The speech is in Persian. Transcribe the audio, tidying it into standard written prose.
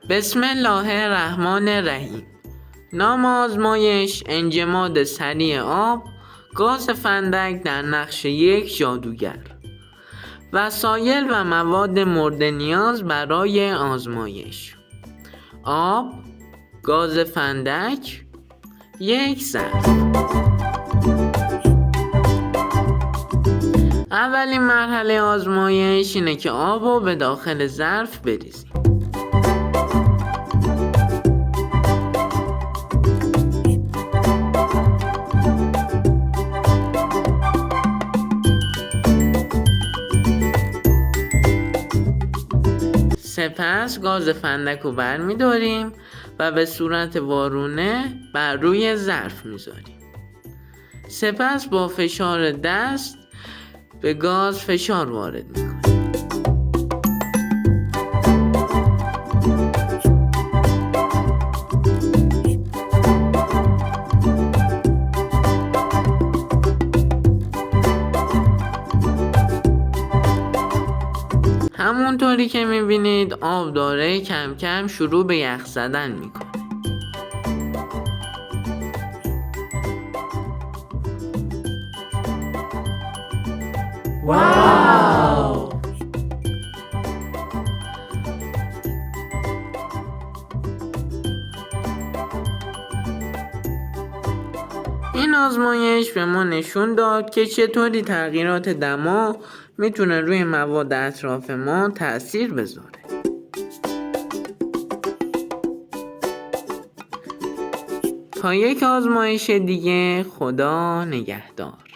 بسم الله الرحمن الرحیم. نام آزمایش: انجماد سریع آب، گاز فندک در نقش یک جادوگر. وسایل و مواد مورد نیاز برای آزمایش: آب، گاز فندک، یک ظرف. اولین مرحله آزمایش اینه که آب رو به داخل ظرف بریزیم. سپس گاز فندک رو برمی‌داریم و به صورت وارونه بر روی ظرف میذاریم. سپس با فشار دست به گاز فشار وارد میکنیم. همونطوری که میبینید آب داره کم کم شروع به یخ زدن میکنه. واو! این آزمایش به ما نشون داد که چطوری تغییرات دما میتونه روی مواد اطراف ما تأثیر بذاره. تا یک آزمایش دیگه، خدا نگهدار.